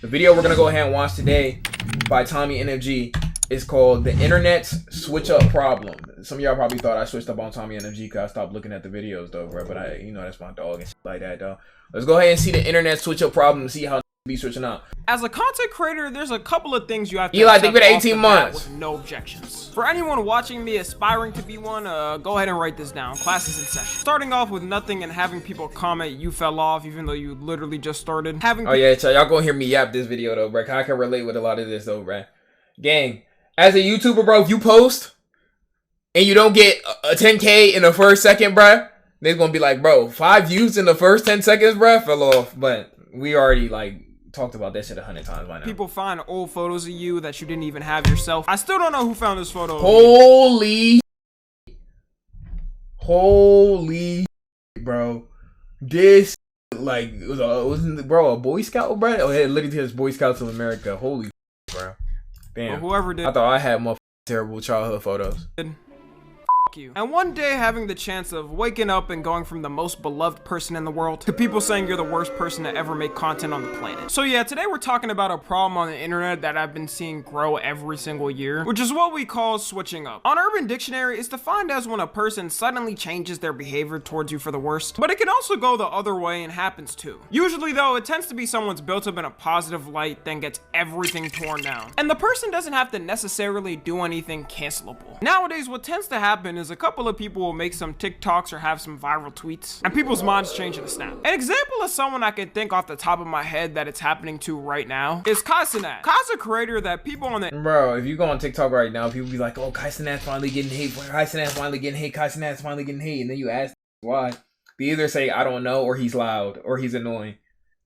The video we're gonna go ahead and watch today by Tommy NFG is called "The Internet's Switch Up Problem." Some of y'all probably thought I switched up on Tommy NFG because I stopped looking at the videos though, bro. But you know, that's my dog and shit like that, though. Let's go ahead and see the internet switch up problem and see how be switching out. As a content creator, there's a couple of things you have to Eli, think with 18 months. With no objections. For anyone watching me aspiring to be one, go ahead and write this down. Class is in session. Starting off with nothing and having people comment you fell off even though you literally just started. Oh yeah, so y'all gonna hear me yap this video though, bro. I can relate with a lot of this though, bro. Gang, as a YouTuber, bro, if you post and you don't get a 10K in the first second, bro, they're gonna be like, bro, 5 views in the first 10 seconds, bro, fell off. But we already like talked about that shit 100 times by now. People find old photos of you that you didn't even have yourself. I still don't know who found this photo. Holy, bro, this like wasn't bro a Boy Scout, bro? Oh, it literally says Boy Scouts of America. Holy, bro, damn. Well, whoever did, I thought I had more terrible childhood photos. You. And one day having the chance of waking up and going from the most beloved person in the world to people saying you're the worst person to ever make content on the planet. So yeah, today we're talking about a problem on the internet that I've been seeing grow every single year, which is what we call switching up. On Urban Dictionary, it's defined as when a person suddenly changes their behavior towards you for the worst, but it can also go the other way and happens too. Usually though, it tends to be someone's built up in a positive light, then gets everything torn down. And the person doesn't have to necessarily do anything cancelable. Nowadays, what tends to happen is a couple of people will make some TikToks or have some viral tweets, and people's minds change in a snap. An example of someone I can think off the top of my head that it's happening to right now is Kai Cenat. Kai's a creator that people on the— Bro, if you go on TikTok right now, people be like, oh, Kai Cenat's finally getting hate, Kai Cenat's finally getting hate, Kai Cenat's finally getting hate, and then you ask why. They either say, I don't know, or he's loud, or he's annoying.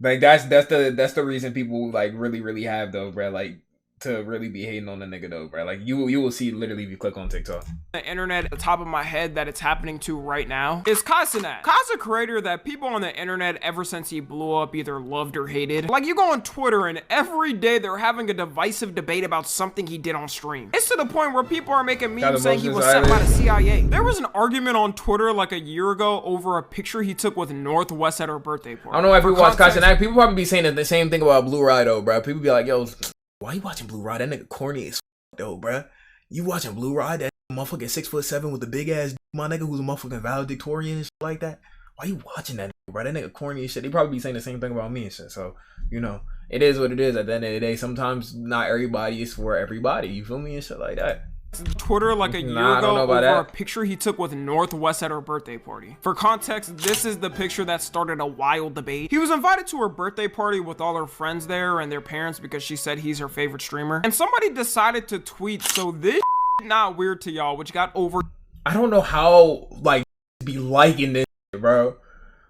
Like, that's the reason people, like, really have, though, bro, like, to really be hating on the nigga though, bro. Like you will see literally if you click on TikTok. The internet at the top of my head that it's happening to right now is Kai Cenat. Kai's a creator that people on the internet ever since he blew up either loved or hated. Like you go on Twitter and every day they're having a divisive debate about something he did on stream. It's to the point where people are making memes saying he was sent by the CIA. There was an argument on Twitter like a year ago over a picture he took with Northwest at her birthday party. I don't know if you watch Kai Cenat. People probably be saying the same thing about Blue Ride though, bro. People be like, yo, why you watching Blue Ride? That nigga corny as though, bruh. You watching Blue Ride? That motherfucking 6'7" with the big ass my nigga who's a motherfucking valedictorian and shit like that. Why you watching that nigga, bro? That nigga corny as shit. They probably be saying the same thing about me and shit. So, you know, it is what it is at the end of the day. Sometimes not everybody is for everybody. You feel me and shit like that. Twitter like a year ago over a picture he took with Northwest at her birthday party. For context, this is the picture that started a wild debate. He was invited to her birthday party with all her friends there and their parents because she said he's her favorite streamer. And somebody decided to tweet, so this not weird to y'all, which got over. I don't know how like be liking this shit, bro.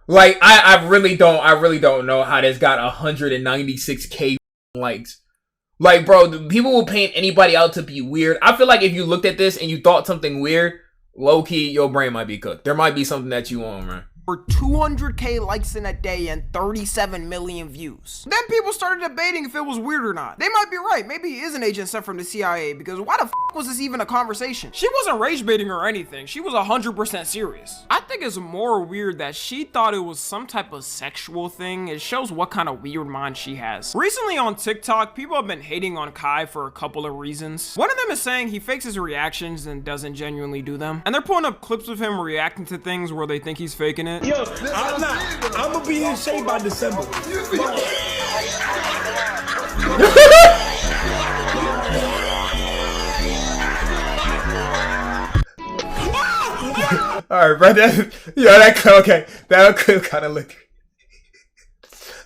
Like I really don't know how this got 196K likes. Like, bro, people will paint anybody out to be weird. I feel like if you looked at this and you thought something weird, low-key, your brain might be cooked. There might be something that you on, man. For 200K likes in a day and 37 million views. Then people started debating if it was weird or not. They might be right. Maybe he is an agent sent from the CIA because why the f was this even a conversation? She wasn't rage baiting or anything. She was 100% serious. I think it's more weird that she thought it was some type of sexual thing. It shows what kind of weird mind she has. Recently on TikTok, people have been hating on Kai for a couple of reasons. One of them is saying he fakes his reactions and doesn't genuinely do them. And they're pulling up clips of him reacting to things where they think he's faking it. Yo, I'm gonna be in shape by December. Alright, bro, that could kind of look.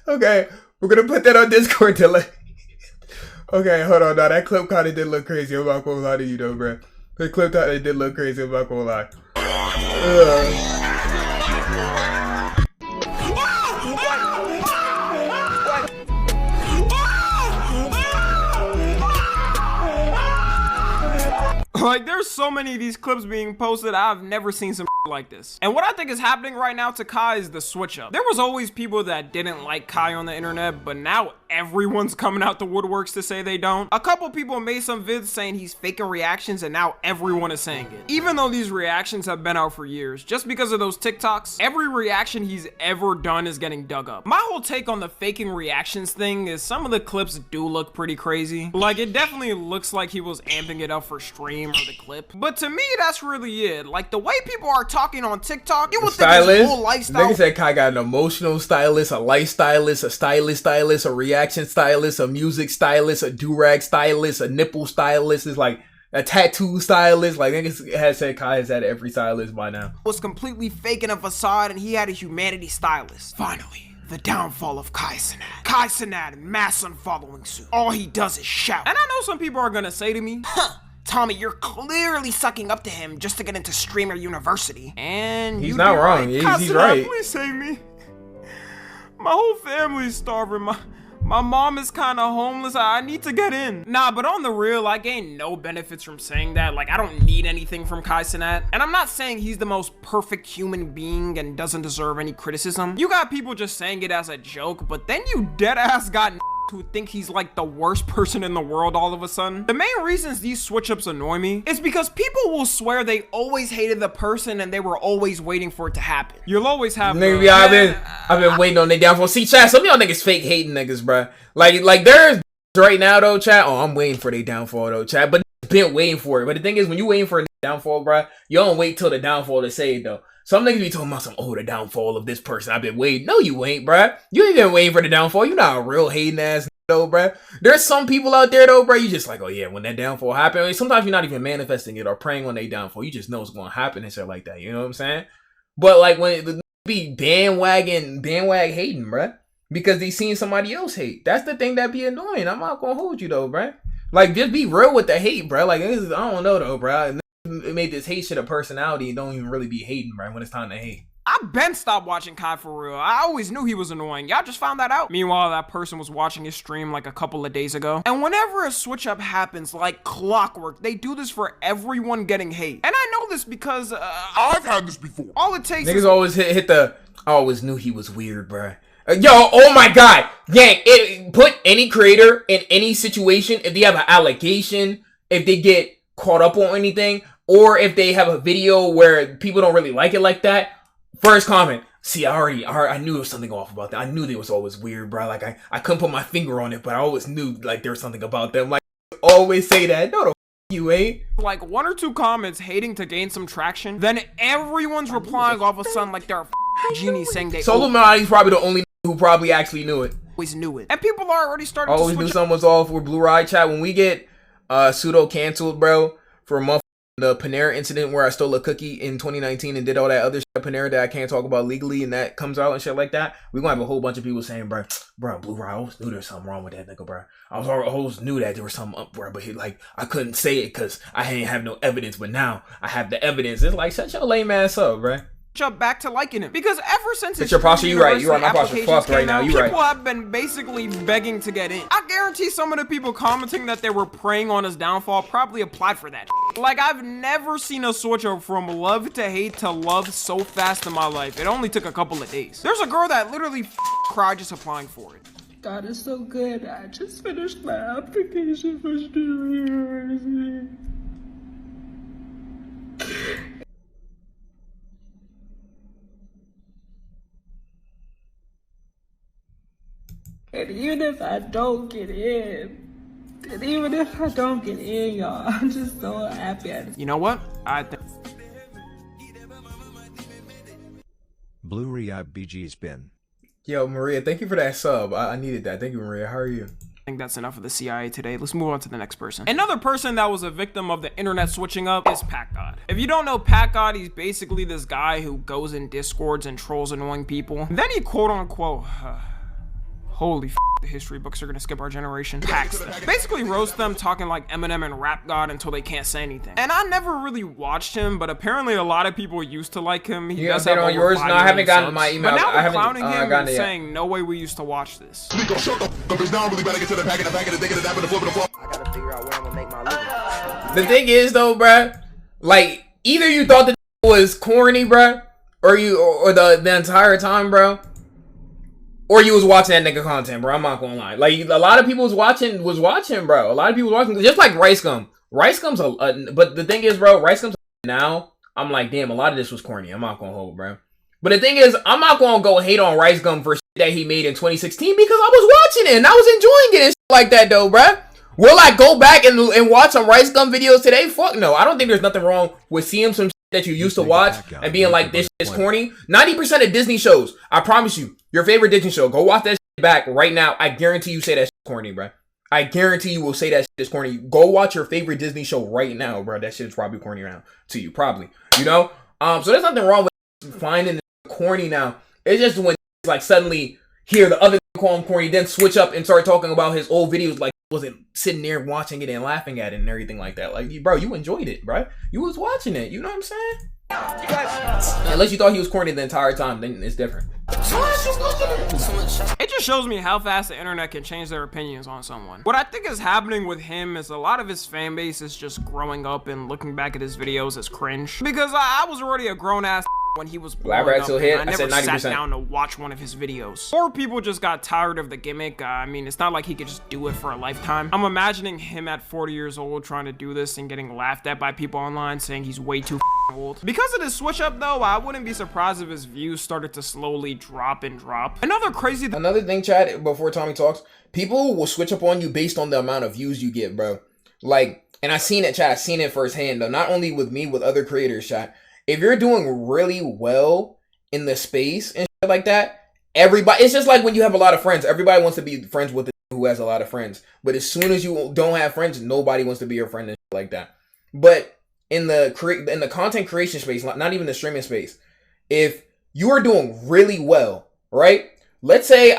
Okay, we're gonna put that on Discord to like. Okay, hold on, now that clip kind of did look crazy. I'm not gonna lie to you though, bro. The clip kind of did look crazy. I'm not gonna lie. Like, there's so many of these clips being posted, I've never seen some like this. And what I think is happening right now to Kai is the switch up. There was always people that didn't like Kai on the internet, but now everyone's coming out the woodworks to say they don't. A couple people made some vids saying he's faking reactions, and now everyone is saying it. Even though these reactions have been out for years, just because of those TikToks, every reaction he's ever done is getting dug up. My whole take on the faking reactions thing is some of the clips do look pretty crazy. Like, it definitely looks like he was amping it up for stream or the clip. But to me, that's really it. Like, the way people are talking on TikTok, you would think his whole lifestyle. Nigga said Kai got an emotional stylist, a life stylist, a stylist, a reaction stylist, a music stylist, a do-rag stylist, a nipple stylist. It's like a tattoo stylist. Like, niggas has said Kai has had every stylist by now. Was completely faking a facade, and he had a humanity stylist. Finally, the downfall of Kai Cenat. Kai Cenat, mass unfollowing suit. All he does is shout. And I know some people are gonna say to me, huh, Tommy, you're clearly sucking up to him just to get into Streamer University. And he's not wrong. Right. He's right. Please save me. My whole family's starving. My mom is kind of homeless. I need to get in. Nah, but on the real, I gain no benefits from saying that. Like, I don't need anything from Kai Cenat. And I'm not saying he's the most perfect human being and doesn't deserve any criticism. You got people just saying it as a joke, but then you deadass got who think he's like the worst person in the world all of a sudden. The main reasons these switch ups annoy me is because people will swear they always hated the person and they were always waiting for it to happen. You'll always have Nigga, I've been waiting on their downfall. See, chat, some of y'all niggas fake hating niggas, bruh. Like there's right now though, chat. Oh, I'm waiting for their downfall though, chat. But been waiting for it. But the thing is, when you waiting for a downfall, bruh, you don't wait till the downfall to say it though. Some niggas be talking about some, oh, the downfall of this person. I've been waiting. No, you ain't, bruh. You ain't been waiting for the downfall. You not a real hating ass though, bruh. There's some people out there though, bruh. You just like, oh yeah, when that downfall happen. I mean, sometimes you're not even manifesting it or praying on their downfall. You just know it's gonna happen and shit like that. You know what I'm saying? But like when it be bandwagon hating, bruh, because they seen somebody else hate. That's the thing that be annoying. I'm not gonna hold you though, bruh. Like just be real with the hate, bruh. Like I don't know though, bruh. It made this hate shit a personality and don't even really be hating, right, when it's time to hate. I've been stopped watching Kai for real. I always knew he was annoying. Y'all just found that out. Meanwhile, that person was watching his stream like a couple of days ago. And whenever a switch up happens, like clockwork, they do this for everyone getting hate. And I know this because I've had this before. All it takes niggas always hit the, I always knew he was weird, bruh. Yo, oh my god. Gang, put any creator in any situation, if they have an allegation, if they get caught up on anything, or if they have a video where people don't really like it like that, first comment, see, I knew there was something off about that. I knew they was always weird, bro. Like, I couldn't put my finger on it, but I always knew, like, there was something about them. Like, always say that. No, the f you ain't. Like, 1 or 2 comments hating to gain some traction, then everyone's replying all of a sudden like they're a genie saying they Illuminati's probably the only who probably actually knew it. Always knew it. And people are already starting always to switch knew something was off with Blue Ride chat. When we get pseudo canceled, bro, for a month, the Panera incident where I stole a cookie in 2019 and did all that other shit at Panera that I can't talk about legally, and that comes out and shit like that, we're gonna have a whole bunch of people saying, bro, Blue Ride, I always knew there was something wrong with that nigga, bro. I always knew that there was something up, bro, but I couldn't say it because I didn't have no evidence, but now I have the evidence. It's like, shut your lame ass up, bro. Up back to liking him, because ever since it's your posture, you right. You are my posture fucked right now. You right. People have been basically begging to get in. I guarantee some of the people commenting that they were preying on his downfall probably applied for that. Like, I've never seen a switch up from love to hate to love so fast in my life. It only took a couple of days. There's a girl that literally cried just applying for it. God is so good. I just finished my application for Streamer University. And even if I don't get in, y'all, I'm just so happy. You know what? Blue Riyadh BG's been. Yo, Maria, thank you for that sub. I needed that. Thank you, Maria. How are you? I think that's enough of the CIA today. Let's move on to the next person. Another person that was a victim of the internet switching up is Packgod. If you don't know Packgod, he's basically this guy who goes in Discords and trolls annoying people. Then he quote unquote, holy f, the history books are gonna skip our generation. Hacks them. Basically roast them, talking like Eminem and Rap God until they can't say anything. And I never really watched him, but apparently a lot of people used to like him. He does have on yours. No, I haven't gotten my email. But now they're clowning him and saying, no way we used to watch this. I gotta figure out where I'm gonna make my living. The thing is though, bruh, like either you thought the was corny, bruh, or the entire time, bro. Or you was watching that nigga content, bro. I'm not gonna lie. Like, a lot of people was watching, bro. A lot of people was watching, just like Rice Gum. Rice Gum's but the thing is, bro, Rice Gum's now, I'm like, damn, a lot of this was corny. I'm not gonna hold, bro. But the thing is, I'm not gonna go hate on Rice Gum for shit that he made in 2016 because I was watching it and I was enjoying it and shit like that, though, bro. Will I go back and watch some Rice Gum videos today? Fuck no. I don't think there's nothing wrong with seeing some shit that you used to watch and being like, this shit is corny. 90% of Disney shows, I promise you, your favorite Disney show, go watch that shit back right now. I guarantee you say that shit is corny, bro. I guarantee you will say that shit is corny. Go watch your favorite Disney show right now, bro. That shit is probably corny around to you, probably. You know? So there's nothing wrong with finding it corny now. It's just when like suddenly hear the other call him corny, then switch up and start talking about his old videos like wasn't sitting there watching it and laughing at it and everything like that. Like, bro, you enjoyed it, bro. You was watching it. You know what I'm saying? Unless you thought he was corny the entire time, then it's different. It just shows me how fast the internet can change their opinions on someone. What I think is happening with him is a lot of his fan base is just growing up and looking back at his videos as cringe. Because I was already a grown-ass when he was blowing up, still hit. I never said 90%. sat down to watch one of his videos. Or people just got tired of the gimmick. I mean, it's not like he could just do it for a lifetime. I'm imagining him at 40 years old trying to do this and getting laughed at by people online saying he's way too old. Because of this switch up though, I wouldn't be surprised if his views started to slowly drop. Another thing, Chad, before Tommy talks, people will switch up on you based on the amount of views you get, bro. Like, and I seen it, Chad. I seen it firsthand though. Not only with me, with other creators, Chad. If you're doing really well in the space and shit like that, everybody, it's just like when you have a lot of friends. Everybody wants to be friends with the who has a lot of friends. But as soon as you don't have friends, nobody wants to be your friend and shit like that. But in the content creation space, not even the streaming space, if you are doing really well, right? Let's say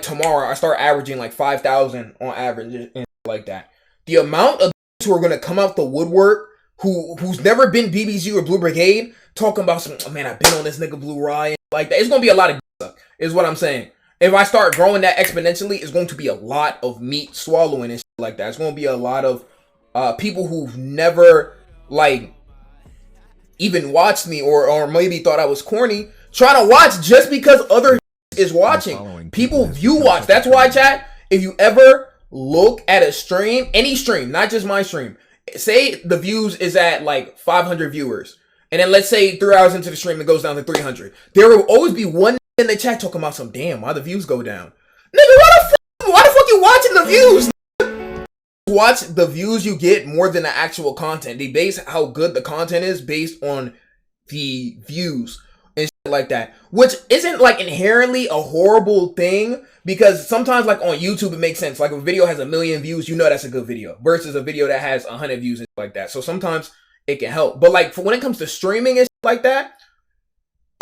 tomorrow I start averaging like 5,000 on average and shit like that. The amount of who are gonna come out the woodwork who's never been BBG or Blue Brigade talking about some, oh man, I've been on this nigga Blue Ryan like that. It's gonna be a lot of stuff, is what I'm saying. If I start growing that exponentially, it's going to be a lot of meat swallowing and shit like that. It's gonna be a lot of people who've never like even watched me or maybe thought I was corny trying to watch just because other is watching. People view watch. That's why, chat, if you ever look at a stream, any stream, not just my stream, say the views is at like 500 viewers, and then let's say 3 hours into the stream it goes down to 300. There will always be one in the chat talking about some, damn, why the views go down? Nigga, why the fuck you watching the views? Watch the views you get more than the actual content. They base how good the content is based on the views and shit like that, which isn't like inherently a horrible thing, because sometimes like on YouTube it makes sense. Like if a video has 1 million views, you know that's a good video versus a video that has 100 views and shit like that. So sometimes it can help. But like when it comes to streaming and shit like that,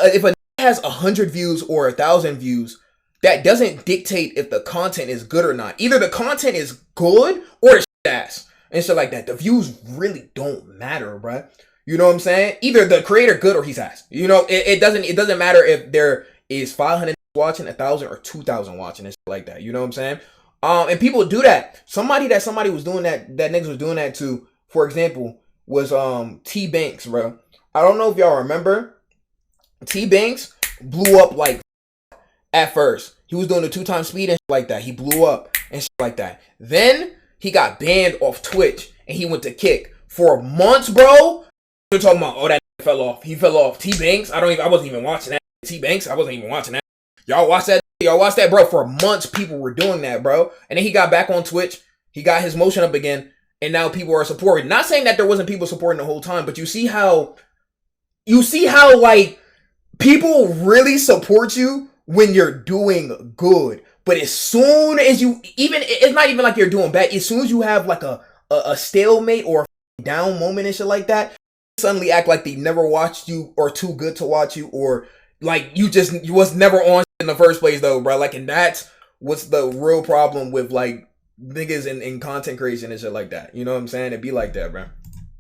if a has 100 views or 1,000 views, that doesn't dictate if the content is good or not. Either the content is good or it's ass and shit like that. The views really don't matter, bruh. You know what I'm saying? Either the creator good or he's ass. You know, it doesn't matter if there is 500 watching, 1,000 or 2,000 watching and shit like that. You know what I'm saying? And people do that. Somebody was doing that niggas was doing that to, for example, was T Banks, bro. I don't know if y'all remember. T Banks blew up like at first. He was doing the 2x speed and shit like that. He blew up and shit like that. Then he got banned off Twitch and he went to Kick for months, bro. They're talking about, oh, that fell off. He fell off. T Banks, I wasn't even watching that. T Banks, I wasn't even watching that. Y'all watch that? Y'all watch that, bro? For months, people were doing that, bro. And then he got back on Twitch. He got his motion up again, and now people are supporting. Not saying that there wasn't people supporting the whole time, but you see how like people really support you when you're doing good. But as soon as it's not even like you're doing bad. As soon as you have like a stalemate or a down moment and shit like that, suddenly act like they never watched you or too good to watch you, or like you was never on in the first place though, bro. Like, and that's what's the real problem with like niggas in content creation and shit like that. You know what I'm saying? It be like that, bro.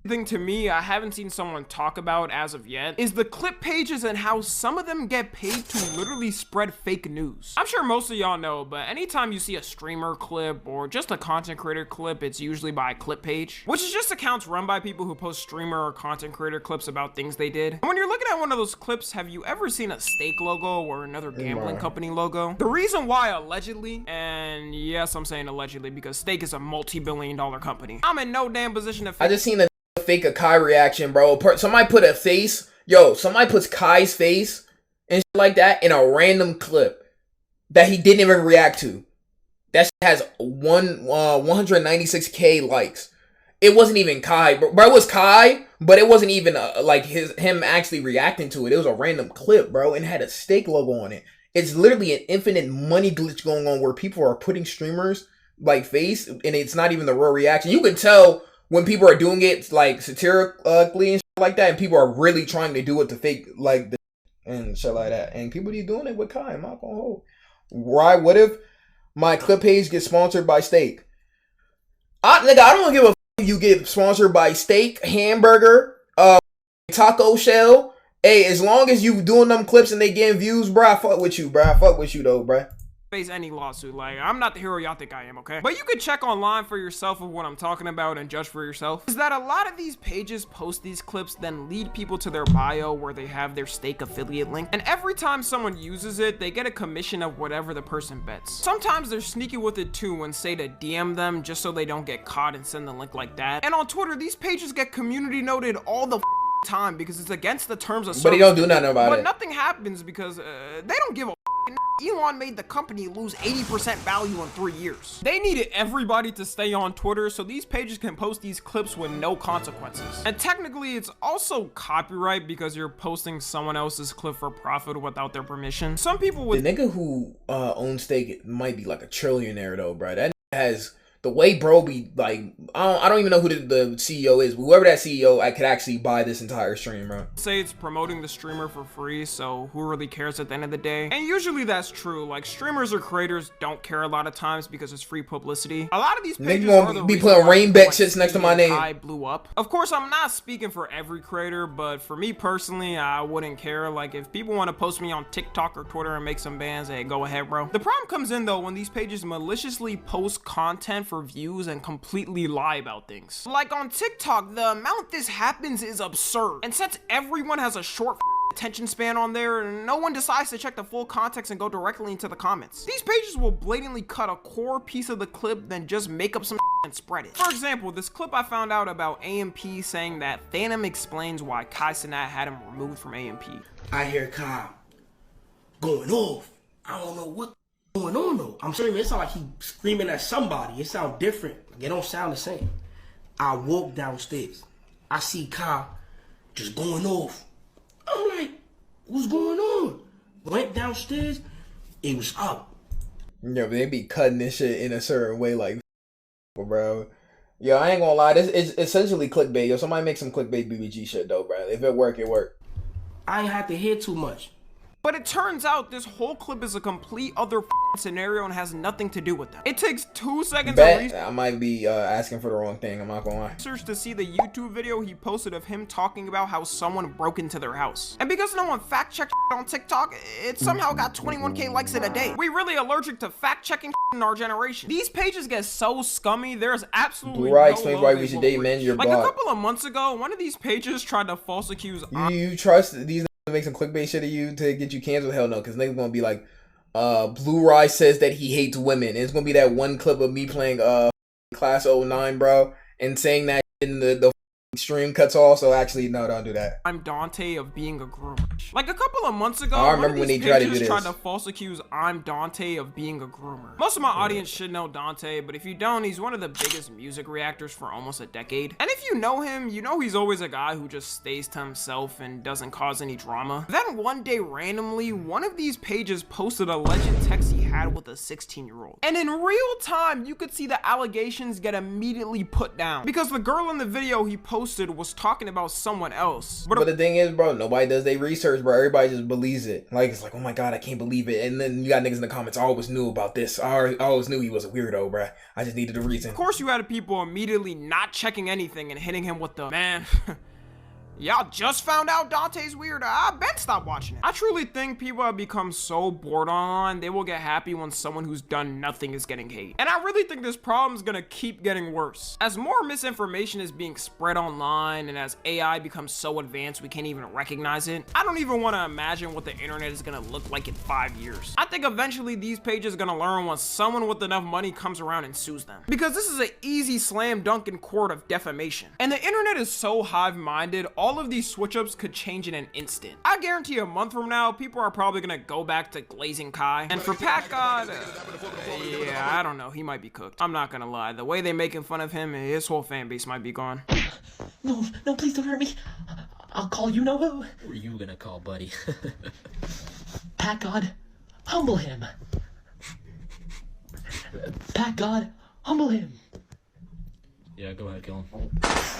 thing to me I haven't seen someone talk about as of yet is the clip pages and how some of them get paid to literally spread fake news. I'm sure most of y'all know, but anytime you see a streamer clip or just a content creator clip, it's usually by a clip page, which is just accounts run by people who post streamer or content creator clips about things they did. And when you're looking at one of those clips, have you ever seen a steak logo or another gambling company logo? The reason why allegedly, and yes, I'm saying allegedly because steak is a multi-billion-dollar company, I'm in no damn position to I just seen a fake a Kai reaction, bro. Somebody put a face, somebody puts Kai's face and shit like that in a random clip that he didn't even react to. That shit has 196k likes. It wasn't even Kai, bro. It was Kai, but it wasn't even like him actually reacting to it. It was a random clip, bro, and had a steak logo on it. It's literally an infinite money glitch going on where people are putting streamers like face, and it's not even the real reaction. You can tell when people are doing it like satirically and shit like that, and people are really trying to do it to fake like the and shit like that. And people be doing it with Kai. I'm not gonna hold. Why? What if my clip page gets sponsored by steak? I don't give a if you get sponsored by steak, hamburger, taco shell. Hey, as long as you doing them clips and they getting views, bro, I fuck with you, bro. I fuck with you though, bro. Face any lawsuit. Like, I'm not the hero y'all think I am, okay? But you could check online for yourself of what I'm talking about and judge for yourself. Is that a lot of these pages post these clips, then lead people to their bio where they have their steak affiliate link, and every time someone uses it, they get a commission of whatever the person bets. Sometimes they're sneaky with it too and say to DM them just so they don't get caught and send the link like that. And on Twitter, these pages get community noted all the time because it's against the terms of service. But he don't do nothing about it. But nothing happens because they don't give a Elon made the company lose 80% value in 3 years. They needed everybody to stay on Twitter so these pages can post these clips with no consequences. And technically it's also copyright because you're posting someone else's clip for profit without their permission. Some people with the nigga who owns steak might be like a trillionaire though, bro. That has the way bro be like, I don't even know who the CEO is, but whoever that CEO, I could actually buy this entire stream, bro. Say it's promoting the streamer for free, so who really cares at the end of the day? And usually that's true. Like, streamers or creators don't care a lot of times because it's free publicity. A lot of these pages are the be putting rain bet shits next to my name. I blew up. Of course, I'm not speaking for every creator, but for me personally, I wouldn't care. Like, if people want to post me on TikTok or Twitter and make some bans, hey, go ahead, bro. The problem comes in though when these pages maliciously post content for views and completely lie about things. Like on TikTok, the amount this happens is absurd. And since everyone has a short attention span on there, no one decides to check the full context and go directly into the comments. These pages will blatantly cut a core piece of the clip, then just make up some and spread it. For example, this clip I found out about AMP saying that Phantom explains why Kai Cenat had him removed from AMP. I hear Kai going off. I don't know what going on though. I'm saying it sound like he screaming at somebody. It sound different. Like, it don't sound the same. I walk downstairs. I see Kai just going off. I'm like, what's going on? Went downstairs. It was up. Yeah, but they be cutting this shit in a certain way, like, bro. Yo, I ain't gonna lie. This is essentially clickbait. Yo, somebody make some clickbait BBG shit though, bro. If it work, it work. I ain't have to hear too much. But it turns out this whole clip is a complete other scenario and has nothing to do with them. It takes 2 seconds of I might be asking for the wrong thing. I'm not gonna lie. research to see the YouTube video he posted of him talking about how someone broke into their house. And because no one fact checked on TikTok, it somehow got 21k likes in a day. We really allergic to fact checking in our generation. These pages get so scummy, there's absolutely Blue Rye no explains low why they we should won't date reach. men. You're Like blocked. a couple of months ago, one of these pages tried to false accuse You trust these to make some clickbait shit of you to get you canceled? Hell no, because niggas gonna be like, Blue Rye says that he hates women. And it's gonna be that one clip of me playing Class 09, bro, and saying that in the stream cuts off. So actually, no, don't do that. I'm Dante of being a groomer. Like a couple of months ago, I remember when they tried to do this. tried to false accuse I'm Dante of being a groomer. Most of my audience should know Dante, but if you don't, he's one of the biggest music reactors for almost a decade. And if you know him, you know he's always a guy who just stays to himself and doesn't cause any drama. Then one day, randomly, one of these pages posted a alleged text he had with a 16-year-old. And in real time, you could see the allegations get immediately put down. Because the girl in the video he posted posted was talking about someone else. But the thing is, bro, nobody does their research, bro. Everybody just believes it. Like, it's like, oh my god, I can't believe it. And then you got niggas in the comments, I always knew about this. I always knew he was a weirdo, bro. I just needed a reason. Of course you had people immediately not checking anything and hitting him with the, man, y'all just found out Dante's weird. I bet stop watching it. I truly think people have become so bored online, they will get happy when someone who's done nothing is getting hate. And I really think this problem is gonna keep getting worse. As more misinformation is being spread online and as AI becomes so advanced we can't even recognize it, I don't even want to imagine what the internet is gonna look like in 5 years. I think eventually these pages are gonna learn when someone with enough money comes around and sues them. Because this is an easy slam dunk in court of defamation. And the internet is so hive-minded, all of these switch-ups could change in an instant. I guarantee a month from now, people are probably gonna go back to glazing Kai. And for Packgod, yeah, I don't know, he might be cooked. I'm not gonna lie, the way they making fun of him, his whole fan base might be gone. No, no, please don't hurt me. I'll call you know who. Who are you gonna call, buddy? Packgod, humble him. Packgod, humble him. Yeah, go ahead, kill him.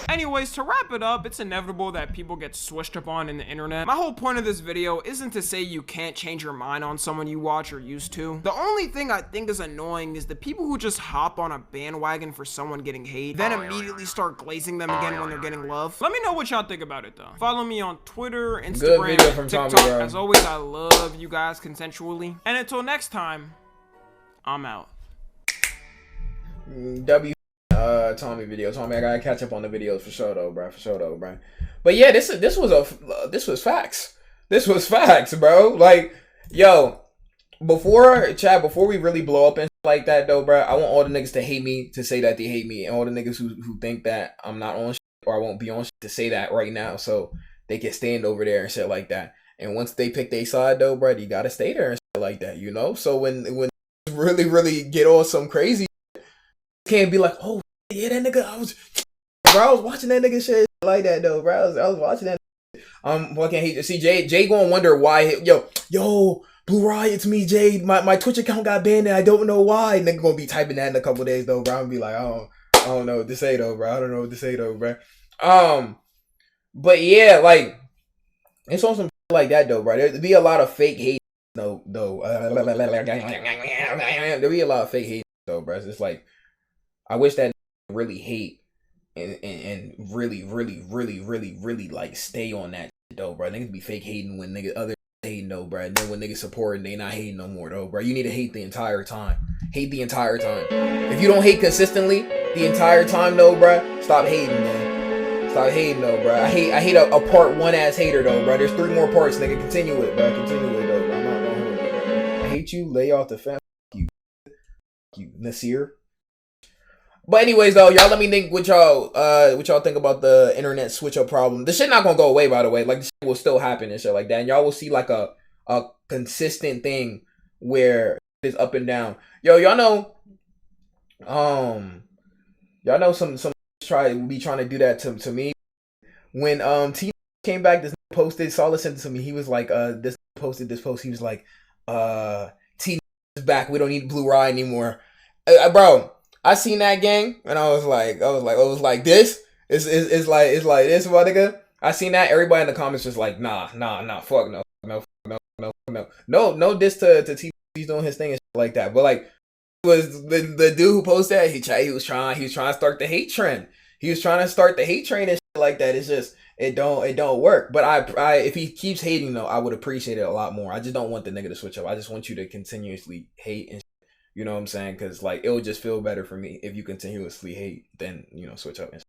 Anyways, to wrap it up, it's inevitable that people get switched up on in the internet. My whole point of this video isn't to say you can't change your mind on someone you watch or used to. The only thing I think is annoying is the people who just hop on a bandwagon for someone getting hate, then immediately start glazing them again when they're getting love. Let me know what y'all think about it though. Follow me on Twitter, Instagram, video from TikTok. Tommy, bro. As always, I love you guys consensually. And until next time, I'm out. Tommy video. Tommy, I gotta catch up on the videos for sure though, bro. For sure though, bro. But yeah, this was facts. This was facts, bro. Like, yo, before we really blow up and like that though, bro, I want all the niggas to hate me to say that they hate me, and all the niggas who think that I'm not on shit or I won't be on shit to say that right now, so they can stand over there and shit like that. And once they pick their side though, bro, you gotta stay there and shit like that, you know. So when really get all some crazy, can't be like, oh yeah, that nigga, I was watching that nigga shit like that though, bro. I was watching that. Fucking hate to see Jay gonna wonder why. Yo, Blue Riot's me, Jay. My Twitch account got banned and I don't know why. Nigga gonna be typing that in a couple days though, bro. I'm gonna be like, I don't know what to say though, bro. I don't know what to say though, bro. But yeah, like it's on some shit like that though, bro. There'd be a lot of fake hate though. There'd be a lot of fake hate though, bro. It's like I wish that really hate and really like stay on that shit though, bro. Niggas be fake hating when niggas other hating though, bro. And then when niggas supporting, they not hating no more though, bro. You need to hate the entire time. Hate the entire time. If you don't hate consistently the entire time though, bro, stop hating, man. Stop hating though, bro. I hate a part one ass hater though, bro. There's 3 more parts, nigga. Continue it, bro. Continue it though, bro. I'm not gonna hold it, bro. I hate you. Lay off the fam. You Nasir. But anyways though, y'all let me think what y'all think about the internet switch up problem. This shit not gonna go away, by the way. Like, this shit will still happen and shit like that. And y'all will see like a consistent thing where it's up and down. Yo, y'all know some trying to do that to me. When T came back, this posted, Solid sent it to me. He was like, this posted this post. He was like, T is back. We don't need Blue Rye anymore. Bro, I seen that, gang, and I was like, this is like this, my nigga. I seen that. Everybody in the comments was like, nah, fuck no. No diss to T. He's doing his thing and shit like that. But like, was the dude who posted that? He was trying to start the hate trend. He was trying to start the hate train and shit like that. It's just it don't work. But I if he keeps hating though, I would appreciate it a lot more. I just don't want the nigga to switch up. I just want you to continuously hate and. You know what I'm saying? Because, like, it would just feel better for me if you continuously hate than, switch up and